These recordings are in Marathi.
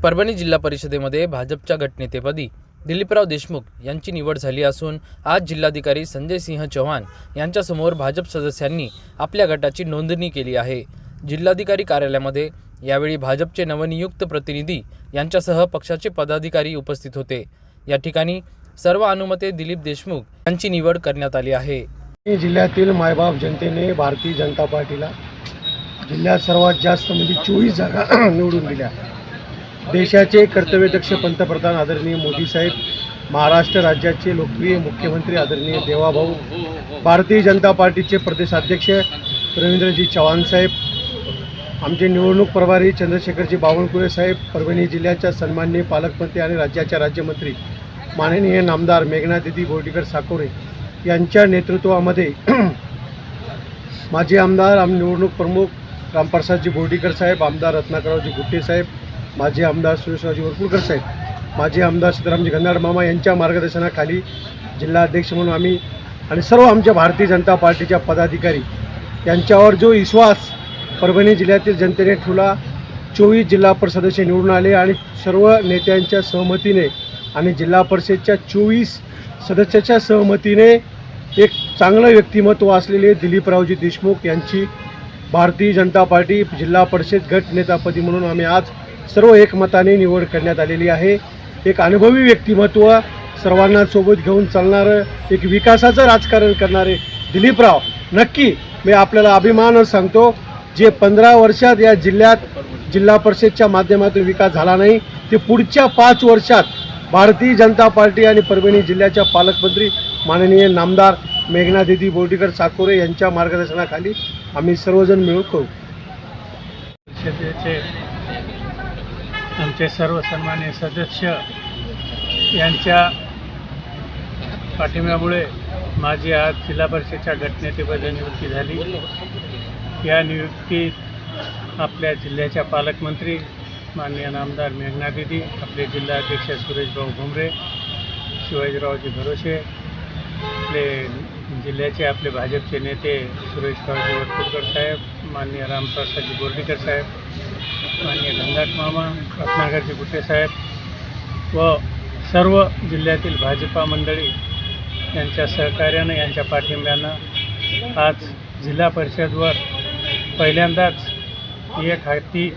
परभणी जिल्हा परिषदेमध्ये भाजपच्या गटनेतेपदी दिलीपराव देशमुख यांची निवड झाली असून आज जिल्हाधिकारी संजय सिंह चौहान यांच्यासमोर भाजप सदस्यांनी आपल्या गटाची नोंदणी केली आहे। जिल्हाधिकारी कार्यालयामध्ये यावेळी भाजपचे नवनियुक्त प्रतिनिधी यांच्यासह पक्षाचे पदाधिकारी उपस्थित होते। या ठिकाणी सर्व अनुमते दिलीप देशमुख यांची निवड करण्यात आली आहे। जिल्ह्यातील मायबाप जनतेने भारतीय जनता पार्टीला जिल्ह्यात सर्वात जास्त म्हणजे 24 जागा निवडून दिल्या। देशाचे कर्तव्यदक्ष पंतप्रधान आदरणीय मोदी साहेब, महाराष्ट्र राज्याचे लोकप्रिय मुख्यमंत्री आदरणीय देवाभाऊ, भारतीय जनता पार्टीचे प्रदेशाध्यक्ष रवींद्रजी चव्हाण साहेब, आमचे निवडणूक प्रभारी चंद्रशेखरजी बावनकुळे साहेब, परभणी जिल्ह्याच्या सन्माननीय पालकमंत्री आणि राज्याच्या राज्यमंत्री माननीय नामदार मेघनादिदी बोर्डीकर साकोरे यांच्या नेतृत्वामध्ये माजी आमदार निवडणूक प्रमुख रामप्रसादजी बोर्डीकर साहेब, आमदार रत्नाकररावजी गुट्टे साहेब, माजी आमदार सुरेशरावजी वरपुडकर साहेब, माजी आमदार सीतारामजी गंधाड मामा यांच्या मार्गदर्शनाखाली जिल्हाध्यक्ष म्हणून आम्ही आणि सर्व आमच्या भारतीय जनता पार्टीच्या पदाधिकारी यांच्यावर जो विश्वास परभणी जिल्ह्यातील जनतेने ठेवला, 24 जिल्हा परिषद सदस्य निवडून आले आणि सर्व नेत्यांच्या सहमतीने आणि जिल्हा परिषदच्या 24 सदस्याच्या सहमतीने एक चांगलं व्यक्तिमत्व असलेले दिलीपरावजी देशमुख यांची भारतीय जनता पार्टी जिल्हा परिषद गट नेतापदी म्हणून आम्ही आज सर्व एकमताने निवड करण्यात आलेली आहे। एक अनुभवी व्यक्तिमत्व, सर्वांना सोबत घेऊन चालणारं, एक विकासाचं राजकारण करणारे दिलीपराव, नक्की मी आपल्याला अभिमानानं सांगतो, जे 15 वर्षात या जिल्ह्यात जिल्हा परिषदच्या माध्यमातून विकास झाला नाही, ते पुढच्या 5 वर्षात भारतीय जनता पार्टी आणि परभणी जिल्ह्याच्या पालकमंत्री माननीय नामदार मेघनादिदी बोर्डीकर साकोरे यांच्या मार्गदर्शनाखाली आम्ही सर्वजण मिळून करू। परिषदेचे आमचे सर्व सन्माननीय सदस्य यांच्या पाठिंब्यामुळे माझी आज जिल्हा परिषदेच्या गटनेतेपदी नियुक्ती झाली। या नियुक्तीत आपल्या जिल्ह्याच्या पालकमंत्री माननीय नामदार मेघनादिदी, आपले जिल्हाध्यक्ष सुरेशभाऊ भुमरे, शिवाजीरावजी भरोसे, आपले जिल्ह्याचे आपले भाजपचे नेते सुरेशरावजी वरपुडकर साहेब, माननीय रामप्रसादजी बोर्डीकर साहेब, माननीय गंधाड मामा, रत्नाकरजी गुट्टे साहेब व सर्व जिल्ह्यातील भाजपा मंडळी यांच्या सहकार्यानं, यांच्या पाठिंब्यानं आज जिल्हा परिषदवर पहिल्यांदाच एक हाती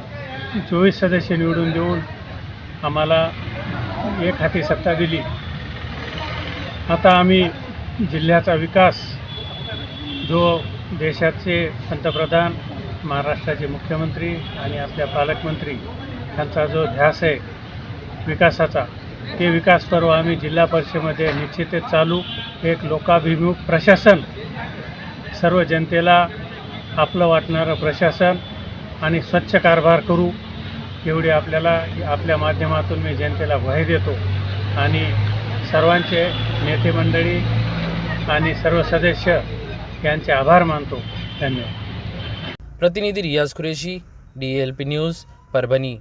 24 सदस्य निवडून देऊन आम्हाला एक हाती सत्ता दिली। आता आम्ही जिल्ह्याचा विकास, जो देशाचे पंतप्रधान, महाराष्ट्राचे मुख्यमंत्री आणि आपल्या पालकमंत्री यांचा जो ध्यास आहे विकासाचा, ते विकास पर्व आम्ही जिल्हा परिषदेमध्ये निश्चितच चालू, एक लोकाभिमुख प्रशासन, सर्व जनतेला आपलं वाटणारं प्रशासन आणि स्वच्छ कारभार करू, एवढी आपल्या माध्यमातून मी जनतेला ग्वाही देतो आणि सर्वांचे नेते मंडळी आणि सर्व सदस्य यांचे आभार मानतो। धन्यवाद। प्रतिनिधी रियाज कुरेशी, DLP न्यूज, परभणी।